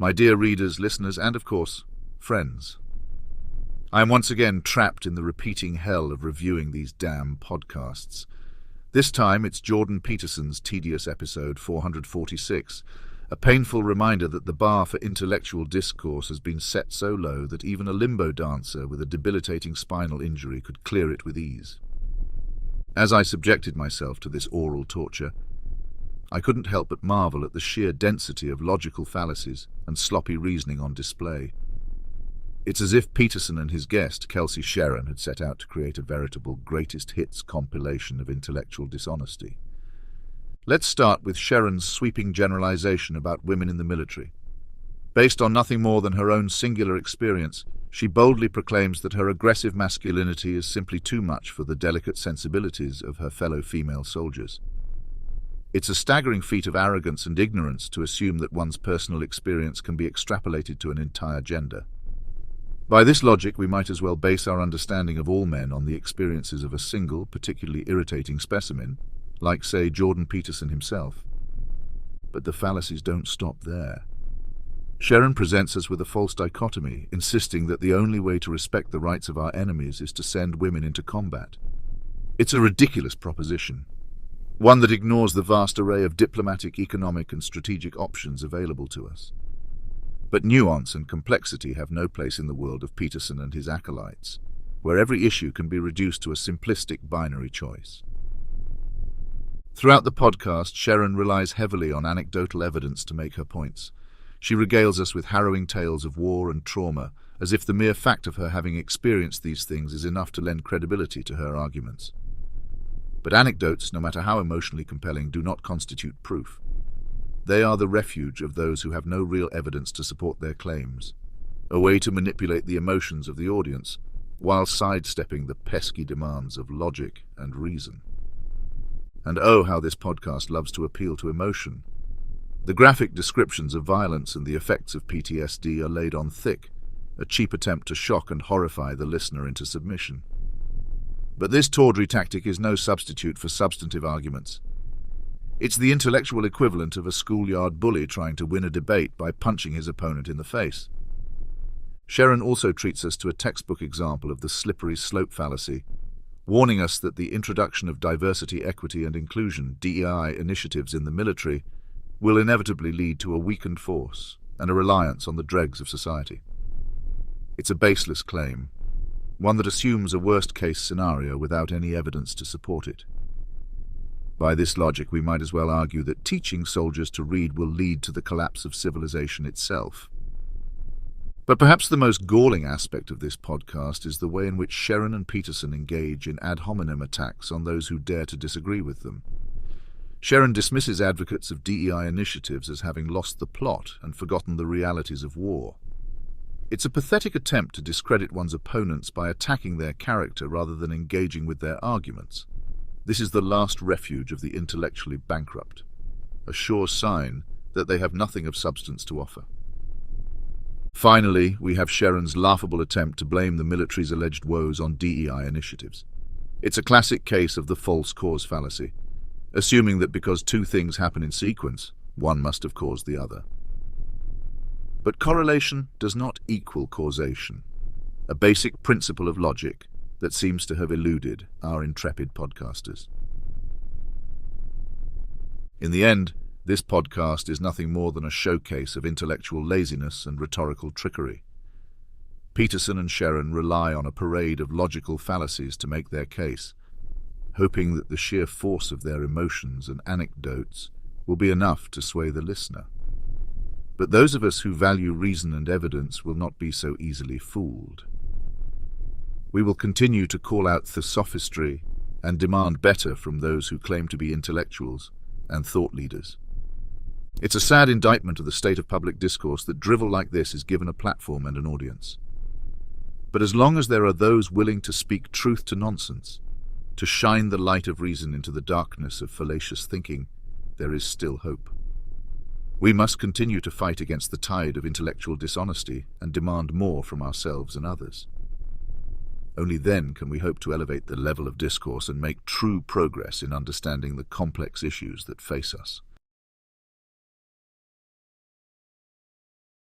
My dear readers, listeners, and of course, friends. I am once again trapped in the repeating hell of reviewing these damn podcasts. This time it's Jordan Peterson's tedious episode 446, a painful reminder that the bar for intellectual discourse has been set so low that even a limbo dancer with a debilitating spinal injury could clear it with ease. As I subjected myself to this oral torture, I couldn't help but marvel at the sheer density of logical fallacies and sloppy reasoning on display. It's as if Peterson and his guest, Kelsey Sharon, had set out to create a veritable greatest hits compilation of intellectual dishonesty. Let's start with Sharon's sweeping generalization about women in the military. Based on nothing more than her own singular experience, she boldly proclaims that her aggressive masculinity is simply too much for the delicate sensibilities of her fellow female soldiers. It's a staggering feat of arrogance and ignorance to assume that one's personal experience can be extrapolated to an entire gender. By this logic, we might as well base our understanding of all men on the experiences of a single, particularly irritating specimen, like, say, Jordan Peterson himself. But the fallacies don't stop there. Sharon presents us with a false dichotomy, insisting that the only way to respect the rights of our enemies is to send women into combat. It's a ridiculous proposition, one that ignores the vast array of diplomatic, economic, and strategic options available to us. But nuance and complexity have no place in the world of Peterson and his acolytes, where every issue can be reduced to a simplistic binary choice. Throughout the podcast, Sharon relies heavily on anecdotal evidence to make her points. She regales us with harrowing tales of war and trauma, as if the mere fact of her having experienced these things is enough to lend credibility to her arguments. But anecdotes, no matter how emotionally compelling, do not constitute proof. They are the refuge of those who have no real evidence to support their claims, a way to manipulate the emotions of the audience while sidestepping the pesky demands of logic and reason. And oh, how this podcast loves to appeal to emotion. The graphic descriptions of violence and the effects of PTSD are laid on thick, a cheap attempt to shock and horrify the listener into submission. But this tawdry tactic is no substitute for substantive arguments. It's the intellectual equivalent of a schoolyard bully trying to win a debate by punching his opponent in the face. Sharon also treats us to a textbook example of the slippery slope fallacy, warning us that the introduction of diversity, equity, and inclusion (DEI) initiatives in the military will inevitably lead to a weakened force and a reliance on the dregs of society. It's a baseless claim, one that assumes a worst-case scenario without any evidence to support it. By this logic, we might as well argue that teaching soldiers to read will lead to the collapse of civilization itself. But perhaps the most galling aspect of this podcast is the way in which Sharon and Peterson engage in ad hominem attacks on those who dare to disagree with them. Sharon dismisses advocates of DEI initiatives as having lost the plot and forgotten the realities of war. It's a pathetic attempt to discredit one's opponents by attacking their character rather than engaging with their arguments. This is the last refuge of the intellectually bankrupt, a sure sign that they have nothing of substance to offer. Finally, we have Sharon's laughable attempt to blame the military's alleged woes on DEI initiatives. It's a classic case of the false cause fallacy, assuming that because two things happen in sequence, one must have caused the other. But correlation does not equal causation, a basic principle of logic that seems to have eluded our intrepid podcasters. In the end, this podcast is nothing more than a showcase of intellectual laziness and rhetorical trickery. Peterson and Sharon rely on a parade of logical fallacies to make their case, hoping that the sheer force of their emotions and anecdotes will be enough to sway the listener. But those of us who value reason and evidence will not be so easily fooled. We will continue to call out thesophistry and demand better from those who claim to be intellectuals and thought leaders. It's a sad indictment of the state of public discourse that drivel like this is given a platform and an audience. But as long as there are those willing to speak truth to nonsense, to shine the light of reason into the darkness of fallacious thinking, there is still hope. We must continue to fight against the tide of intellectual dishonesty and demand more from ourselves and others. Only then can we hope to elevate the level of discourse and make true progress in understanding the complex issues that face us.